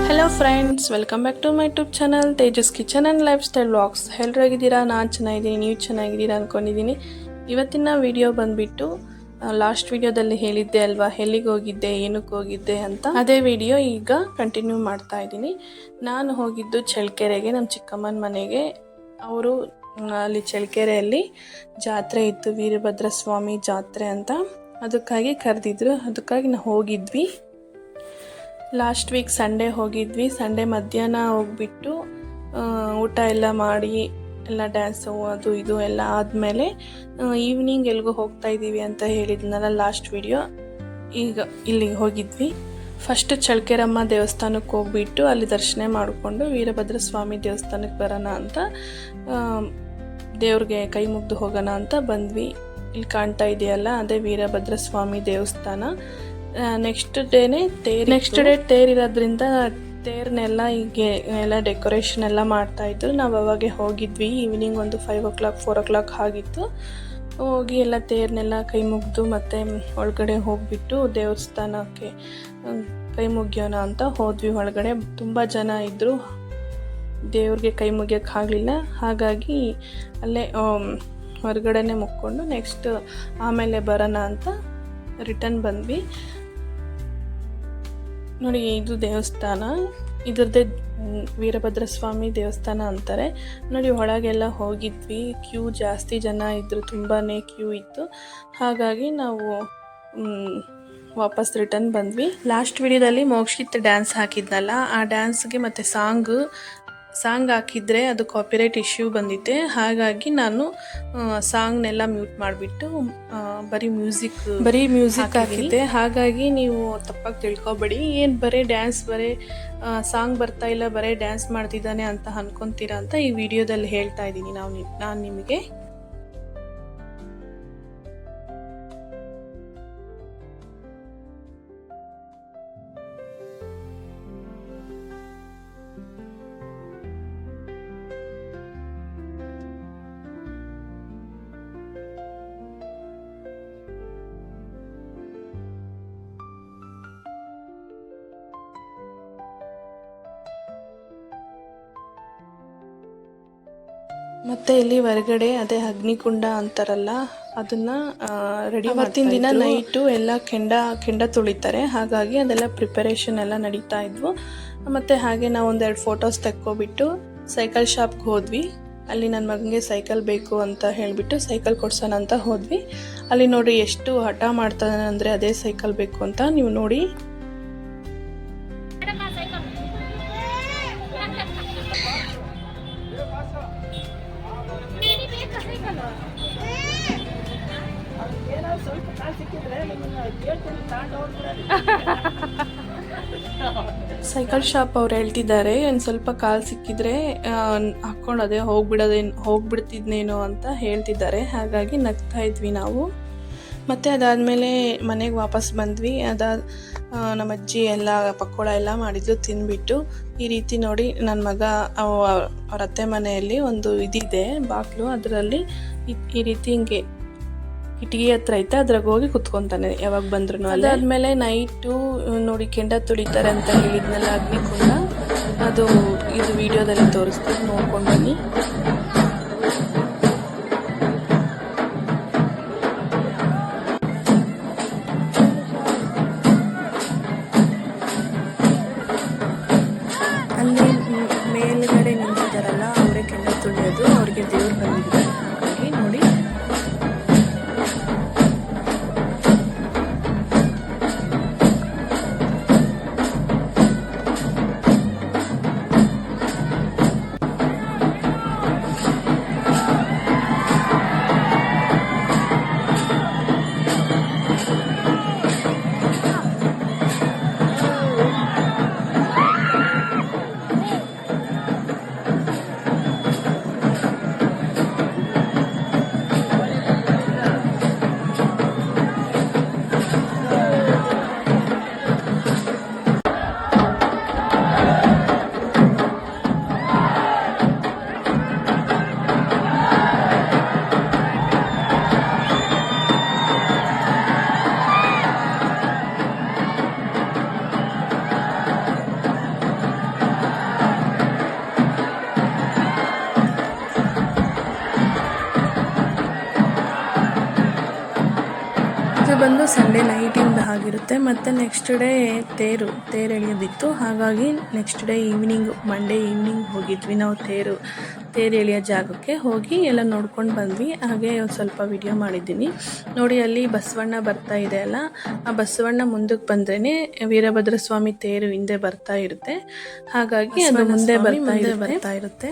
Hello friends, welcome back to my YouTube channel Tejas kitchen and lifestyle vlogs. ಎಲ್ಲರೂ ಹೇಗಿದ್ದೀರಾ? ನಾನು ಚೆನ್ನಾಗಿದ್ದೀನಿ, ನೀವು ಚೆನ್ನಾಗಿದ್ದೀರಾ ಅಂದ್ಕೊಂಡಿದ್ದೀನಿ. ಇವತ್ತಿನ ವಿಡಿಯೋ ಬಂದುಬಿಟ್ಟು ಲಾಸ್ಟ್ ವಿಡಿಯೋದಲ್ಲಿ ಹೇಳಿದ್ದೆ ಅಲ್ವಾ, ಎಲ್ಲಿಗೆ ಹೋಗಿದ್ದೆ, ಏನಕ್ಕೆ ಹೋಗಿದ್ದೆ ಅಂತ. ಅದೇ ವಿಡಿಯೋ ಈಗ ಕಂಟಿನ್ಯೂ ಮಾಡ್ತಾ ಇದ್ದೀನಿ. ನಾನು ಹೋಗಿದ್ದು ಚಳ್ಳಕೆರೆಗೆ, ನಮ್ಮ ಚಿಕ್ಕಮ್ಮನ ಮನೆಗೆ. ಅವರು ಅಲ್ಲಿ ಚಳ್ಳಕೆರೆಯಲ್ಲಿ ಜಾತ್ರೆ ಇತ್ತು, ವೀರಭದ್ರ ಸ್ವಾಮಿ ಜಾತ್ರೆ ಅಂತ. ಅದಕ್ಕಾಗಿ ಕರೆದಿದ್ರು, ಅದಕ್ಕಾಗಿ ನಾವು ಹೋಗಿದ್ವಿ. ಲಾಸ್ಟ್ ವೀಕ್ ಸಂಡೇ ಹೋಗಿದ್ವಿ. ಸಂಡೇ ಮಧ್ಯಾಹ್ನ ಹೋಗ್ಬಿಟ್ಟು ಊಟ ಎಲ್ಲ ಮಾಡಿ ಎಲ್ಲ ಡ್ಯಾನ್ಸು ಅದು ಇದು ಎಲ್ಲ ಆದಮೇಲೆ ಈವ್ನಿಂಗ್ ಎಲ್ಗೋ ಹೋಗ್ತಾ ಇದ್ದೀವಿ ಅಂತ ಹೇಳಿದ್ನಲ್ಲ ಲಾಸ್ಟ್ ವಿಡಿಯೋ. ಈಗ ಇಲ್ಲಿಗೆ ಹೋಗಿದ್ವಿ. ಫಸ್ಟ್ ಚಳ್ಳಕೆರಮ್ಮ ದೇವಸ್ಥಾನಕ್ಕೆ ಹೋಗ್ಬಿಟ್ಟು ಅಲ್ಲಿ ದರ್ಶನ ಮಾಡಿಕೊಂಡು ವೀರಭದ್ರ ಸ್ವಾಮಿ ದೇವಸ್ಥಾನಕ್ಕೆ ಬರೋಣ ಅಂತ, ದೇವ್ರಿಗೆ ಕೈ ಮುಗ್ದು ಹೋಗೋಣ ಅಂತ ಬಂದ್ವಿ. ಇಲ್ಲಿ ಕಾಣ್ತಾ ಇದೆಯಲ್ಲ, ಅದೇ ವೀರಭದ್ರ ಸ್ವಾಮಿ ದೇವಸ್ಥಾನ. ನೆಕ್ಸ್ಟ್ ಡೇ ತೇರಿರೋದ್ರಿಂದ ತೇರ್ನೆಲ್ಲ ಹೀಗೆ ಎಲ್ಲ ಡೆಕೋರೇಷನ್ ಎಲ್ಲ ಮಾಡ್ತಾಯಿದ್ರು. ನಾವು ಅವಾಗೆ ಹೋಗಿದ್ವಿ. ಈವ್ನಿಂಗ್ ಒಂದು 5 o'clock 4 o'clock ಆಗಿತ್ತು. ಹೋಗಿ ಎಲ್ಲ ತೇರ್ನೆಲ್ಲ ಕೈ ಮುಗಿದು ಮತ್ತೆ ಒಳಗಡೆ ಹೋಗಿಬಿಟ್ಟು ದೇವಸ್ಥಾನಕ್ಕೆ ಕೈ ಮುಗಿಯೋಣ ಅಂತ ಹೋದ್ವಿ. ಒಳಗಡೆ ತುಂಬ ಜನ ಇದ್ದರು, ದೇವ್ರಿಗೆ ಕೈ ಮುಗಿಯೋಕ್ಕಾಗಲಿಲ್ಲ. ಹಾಗಾಗಿ ಅಲ್ಲೇ ಹೊರಗಡೆನೆ ಮುಕ್ಕೊಂಡು ನೆಕ್ಸ್ಟ್ ಆಮೇಲೆ ಬರೋಣ ಅಂತ ರಿಟರ್ನ್ ಬಂದ್ವಿ. ನೋಡಿ, ಇದು ದೇವಸ್ಥಾನ, ಇದರದ್ದೇ ವೀರಭದ್ರ ಸ್ವಾಮಿ ದೇವಸ್ಥಾನ ಅಂತಾರೆ. ನೋಡಿ, ಒಳಗೆಲ್ಲ ಹೋಗಿದ್ವಿ. ಕ್ಯೂ ಜಾಸ್ತಿ ಜನ ಇದ್ದರು, ತುಂಬಾ ಕ್ಯೂ ಇತ್ತು. ಹಾಗಾಗಿ ನಾವು ವಾಪಸ್ ರಿಟರ್ನ್ ಬಂದ್ವಿ. ಲಾಸ್ಟ್ ವಿಡಿಯೋದಲ್ಲಿ ಮೋಕ್ಷಿತ್ ಡ್ಯಾನ್ಸ್ ಹಾಕಿದ್ನಲ್ಲ, ಆ ಡ್ಯಾನ್ಸ್ಗೆ ಮತ್ತು ಸಾಂಗ್ ಹಾಕಿದರೆ ಅದು ಕಾಪಿರೈಟ್ ಇಶ್ಯೂ ಬಂದಿತ್ತೆ. ಹಾಗಾಗಿ ನಾನು ಸಾಂಗ್ನೆಲ್ಲ ಮ್ಯೂಟ್ ಮಾಡಿಬಿಟ್ಟು ಬರೀ ಮ್ಯೂಸಿಕ್ ಹಾಕಿದ್ದೆ. ಹಾಗಾಗಿ ನೀವು ತಪ್ಪಾಗಿ ತಿಳ್ಕೊಬೇಡಿ. ಏನು ಬರೀ ಡ್ಯಾನ್ಸ್, ಸಾಂಗ್ ಬರ್ತಾ ಇಲ್ಲ, ಬರೀ ಡ್ಯಾನ್ಸ್ ಮಾಡ್ತಿದ್ದಾನೆ ಅಂತ ಅನ್ಕೊತೀರಾ ಅಂತ ಈ ವಿಡಿಯೋದಲ್ಲಿ ಹೇಳ್ತಾ ಇದ್ದೀನಿ ನಾನು ನಿಮಗೆ. ಮತ್ತು ಇಲ್ಲಿ ಹೊರಗಡೆ ಅದೇ ಅಗ್ನಿಕುಂಡ ಅಂತಾರಲ್ಲ, ಅದನ್ನು ರೆಡಿ ಅವತ್ತಿನ ದಿನ ನೈಟು ಎಲ್ಲ ಕೆಂಡ ತುಳಿತಾರೆ. ಹಾಗಾಗಿ ಅದೆಲ್ಲ ಪ್ರಿಪರೇಷನ್ ಎಲ್ಲ ನಡೀತಾ ಇದ್ವು. ಮತ್ತು ಹಾಗೆ ನಾವು 1-2 ಫೋಟೋಸ್ ತೆಕ್ಕೊಬಿಟ್ಟು ಸೈಕಲ್ ಶಾಪ್ಗೆ ಹೋದ್ವಿ. ಅಲ್ಲಿ ನನ್ನ ಮಗನಿಗೆ ಸೈಕಲ್ ಬೇಕು ಅಂತ ಹೇಳಿಬಿಟ್ಟು ಸೈಕಲ್ ಕೊಡ್ಸೋಣ ಅಂತ ಹೋದ್ವಿ. ಅಲ್ಲಿ ನೋಡಿ ಎಷ್ಟು ಹಠ ಮಾಡ್ತಾನೆ ಅಂದರೆ ಅದೇ ಸೈಕಲ್ ಬೇಕು ಅಂತ. ನೀವು ನೋಡಿ, ಸೈಕಲ್ ಶಾಪ್ ಅವ್ರು ಹೇಳ್ತಿದ್ದಾರೆ, ಒಂದು ಸ್ವಲ್ಪ ಕಾಲು ಸಿಕ್ಕಿದ್ರೆ ಹಾಕ್ಕೊಂಡು ಹೋಗ್ಬಿಡ್ತಿದ್ನೇನೋ ಅಂತ ಹೇಳ್ತಿದ್ದಾರೆ. ಹಾಗಾಗಿ ನಗ್ತಾ ಇದ್ವಿ ನಾವು. ಮತ್ತು ಅದಾದಮೇಲೆ ಮನೆಗೆ ವಾಪಸ್ ಬಂದ್ವಿ. ನಮ್ಮ ಅಜ್ಜಿ ಎಲ್ಲ ಪಕೋಡ ಎಲ್ಲ ಮಾಡಿದ್ದು ತಿಂದ್ಬಿಟ್ಟು, ಈ ರೀತಿ ನೋಡಿ ನನ್ನ ಮಗ ಅವ್ರ ಅತ್ತೆ ಮನೆಯಲ್ಲಿ ಒಂದು ಇದಿದೆ ಬಾಗಿಲು, ಅದರಲ್ಲಿ ಈ ರೀತಿ ಹಿಂಗೆ ಕಿಟಕಿ ಹತ್ರ ಐತೆ, ಅದ್ರಾಗ ಹೋಗಿ ಕುತ್ಕೊತಾನೆ ಯಾವಾಗ ಬಂದ್ರು. ಅದಾದ್ಮೇಲೆ ನೈಟು ನೋಡಿ ಕೆಂಡ ತುಳಿತಾರೆ ಅಂತ ಹೇಳಿದ್ನಲ್ಲ ಅಗ್ನಿಕುಂಡ, ಅದು ಇದು ವಿಡಿಯೋದಲ್ಲಿ ತೋರಿಸ್ತೀನಿ, ನೋಡ್ಕೊಂಡು ಬನ್ನಿ. ಅಲ್ಲಿ ಮೇಲ್ಗಡೆ ನಿಂತಿದ್ದಾರಲ್ಲ ಅವರೇ ಕೆಂಡ ತುಳಿಯೋದು, ಅವ್ರಿಗೆ ದೇವ್ರು ಬಂದಿದ್ದಾರೆ. ಹಾಗಾಗಿ ನೋಡಿ, ಸಂಡೇ ನೈಟಿಂದ ಆಗಿರುತ್ತೆ. ಮತ್ತು ನೆಕ್ಸ್ಟ್ ಡೇ ತೇರು ಎಳೆಯೋದಿತ್ತು. ಹಾಗಾಗಿ next day evening Monday evening ಹೋಗಿದ್ವಿ ನಾವು ತೇರು ಎಳೆಯೋ ಜಾಗಕ್ಕೆ ಹೋಗಿ ಎಲ್ಲ ನೋಡ್ಕೊಂಡು ಬಂದ್ವಿ. ಹಾಗೆ ಒಂದು ಸ್ವಲ್ಪ ವಿಡಿಯೋ ಮಾಡಿದ್ದೀನಿ ನೋಡಿ. ಅಲ್ಲಿ ಬಸವಣ್ಣ ಬರ್ತಾ ಇದೆ ಅಲ್ಲ, ಆ ಬಸವಣ್ಣ ಮುಂದಕ್ಕೆ ಬಂದ್ರೇ ವೀರಭದ್ರ ಸ್ವಾಮಿ ತೇರು ಹಿಂದೆ ಬರ್ತಾ ಇರುತ್ತೆ. ಹಾಗಾಗಿ ಅದು ಮುಂದೆ ಬರ್ತಾ ಇರುತ್ತೆ.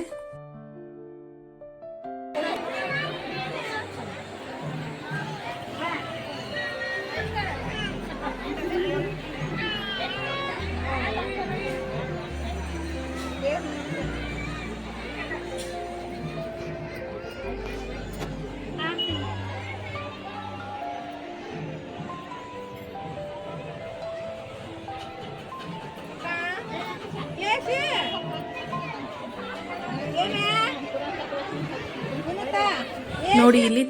ನೋಡಿ ಇಲ್ಲಿ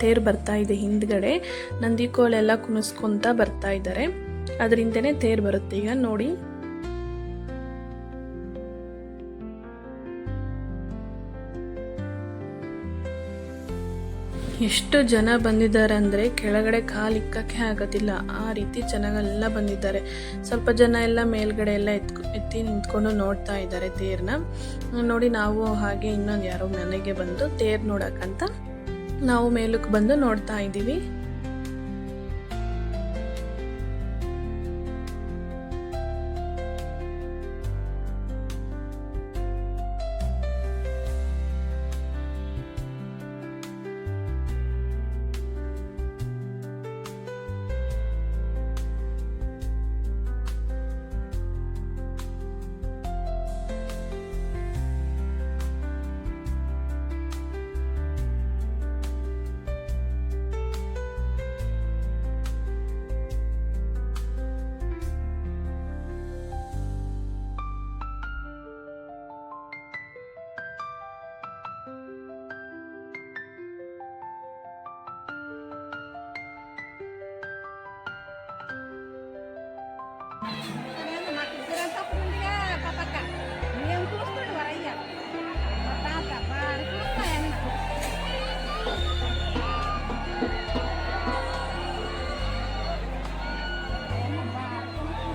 ತೇರು ಬರ್ತಾ ಇದೆ. ಹಿಂದ್ಗಡೆ ನಂದಿಕೋಲೆಲ್ಲ ಕುಣಿಸ್ಕೊಂತ ಬರ್ತಾ ಇದ್ದಾರೆ. ಅದರಿಂದನೇ ತೇರು ಬರುತ್ತೆ. ಈಗ ನೋಡಿ ಎಷ್ಟು ಜನ ಬಂದಿದ್ದಾರೆ ಅಂದರೆ ಕೆಳಗಡೆ ಕಾಲಿಕ್ಕಕ್ಕೆ ಆಗೋದಿಲ್ಲ, ಆ ರೀತಿ ಜನಗಳೆಲ್ಲ ಬಂದಿದ್ದಾರೆ. ಸ್ವಲ್ಪ ಜನ ಎಲ್ಲ ಮೇಲ್ಗಡೆ ಎಲ್ಲ ಎತ್ತಿ ನಿಂತ್ಕೊಂಡು ನೋಡ್ತಾ ಇದ್ದಾರೆ ತೇರನ್ನ ನೋಡಿ. ನಾವು ಹಾಗೆ ಇನ್ನೊಂದು ಯಾರೋ ಮನೆಗೆ ಬಂದು ತೇರು ನೋಡಕ್ಕಂತ ನಾವು ಮೇಲಕ್ಕೆ ಬಂದು ನೋಡ್ತಾ ಇದ್ದೀವಿ.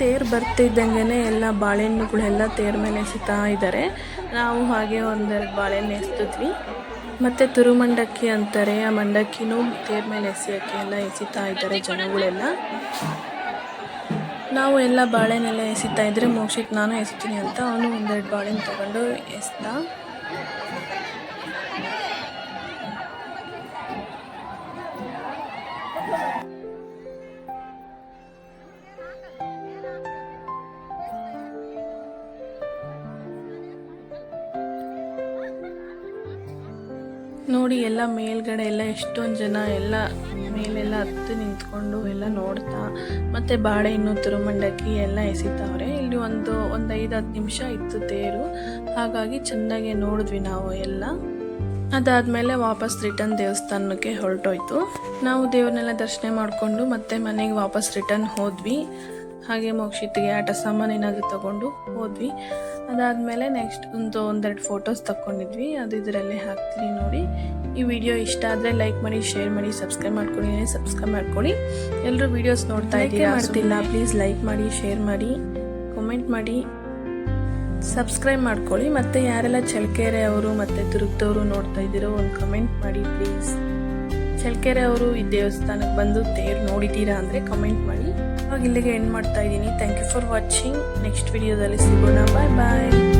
ತೇರು ಬರ್ತಿದ್ದಂಗೆ ಎಲ್ಲ ಬಾಳೆಹಣ್ಣುಗಳೆಲ್ಲ ತೇರ ಮೇಲೆ ಎಸಿತಾ ಇದ್ದಾರೆ. ನಾವು ಹಾಗೆ ಒಂದೆರಡು ಬಾಳೆಹಣ್ಣು ಎಸ್ತಿದ್ವಿ. ಮತ್ತು ತುರುಮಂಡಕ್ಕಿ ಅಂತಾರೆ, ಆ ಮಂಡಕ್ಕಿನೂ ತೇರ ಮೇಲೆ ಎಸೆಯೋಕ್ಕೆ ಎಲ್ಲ ಎಸಿತಾ ಇದ್ದಾರೆ ಜನಗಳೆಲ್ಲ. ನಾವು ಎಲ್ಲ ಬಾಳೆಹಣ್ಣೆಲ್ಲ ಎಸಿತಾ ಇದ್ದರೆ ಮೋಕ್ಷಿತ್ ನಾನು ಎಸ್ತೀನಿ ಅಂತ ಅವನು ಒಂದೆರಡು ಬಾಳೆಹಣ್ಣು ತಗೊಂಡು ಎಸ್ದ. ನೋಡಿ ಎಲ್ಲ ಮೇಲ್ಗಡೆ ಎಲ್ಲ ಎಷ್ಟೊಂದು ಜನ ಎಲ್ಲ ಮೇಲೆಲ್ಲ ಹತ್ತು ನಿಂತ್ಕೊಂಡು ಎಲ್ಲ ನೋಡ್ತಾ ಮತ್ತು ಬಾಳೆಹಣ್ಣು ತುರುಮಂಡಕ್ಕಿ ಎಲ್ಲ ಎಸಿತಾವ್ರೆ. ಇಲ್ಲಿ ಒಂದು 5-10 ನಿಮಿಷ ಇತ್ತು ತೇರು, ಹಾಗಾಗಿ ಚೆನ್ನಾಗಿ ನೋಡಿದ್ವಿ ನಾವು ಎಲ್ಲ. ಅದಾದಮೇಲೆ ವಾಪಸ್ ರಿಟರ್ನ್ ದೇವಸ್ಥಾನಕ್ಕೆ ಹೊರಟೋಯ್ತು. ನಾವು ದೇವ್ರನ್ನೆಲ್ಲ ದರ್ಶನ ಮಾಡಿಕೊಂಡು ಮತ್ತೆ ಮನೆಗೆ ವಾಪಸ್ ರಿಟರ್ನ್ ಹೋದ್ವಿ. ಹಾಗೆ ಮೋಕ್ಷಿತ್ಗೆ ಆಟ ಸಾಮಾನು ಏನಾದರೂ ತೊಗೊಂಡು ಹೋದ್ವಿ. ಅದಾದಮೇಲೆ ನೆಕ್ಸ್ಟ್ ಒಂದೆರಡು ಫೋಟೋಸ್ ತಗೊಂಡಿದ್ವಿ, ಅದು ಇದರಲ್ಲೇ ಹಾಕ್ತೀನಿ ನೋಡಿ. ಈ ವಿಡಿಯೋ ಇಷ್ಟ ಆದರೆ ಲೈಕ್ ಮಾಡಿ, ಶೇರ್ ಮಾಡಿ, ಸಬ್ಸ್ಕ್ರೈಬ್ ಮಾಡ್ಕೊಳ್ಳಿ. ಎಲ್ಲರೂ ವೀಡಿಯೋಸ್ ನೋಡ್ತಾ ಇದ್ದೀರಾ, ಮಾಡ್ತಿಲ್ಲ ಪ್ಲೀಸ್ ಲೈಕ್ ಮಾಡಿ, ಶೇರ್ ಮಾಡಿ, ಕಮೆಂಟ್ ಮಾಡಿ, ಸಬ್ಸ್ಕ್ರೈಬ್ ಮಾಡ್ಕೊಳ್ಳಿ. ಮತ್ತು ಯಾರೆಲ್ಲ ಚಳ್ಳಕೆರೆ ಅವರು ಮತ್ತು ದುರ್ಗದವರು ನೋಡ್ತಾ ಇದ್ದೀರೋ ಒಂದು ಕಮೆಂಟ್ ಮಾಡಿ ಪ್ಲೀಸ್. ಚಳ್ಳಕೆರೆ ಅವರು ಈ ದೇವಸ್ಥಾನಕ್ಕೆ ಬಂದು ತೇರು ನೋಡಿದ್ದೀರಾ ಅಂದರೆ ಕಮೆಂಟ್ ಮಾಡಿ. ಇವಾಗ ಇಲ್ಲಿಗೆ ಎಂಡ್ ಮಾಡ್ತಾ ಇದ್ದೀನಿ. Thank you for watching. Next ವಿಡಿಯೋದಲ್ಲಿ ಸಿಗೋಣ. ಬಾಯ್ ಬಾಯ್.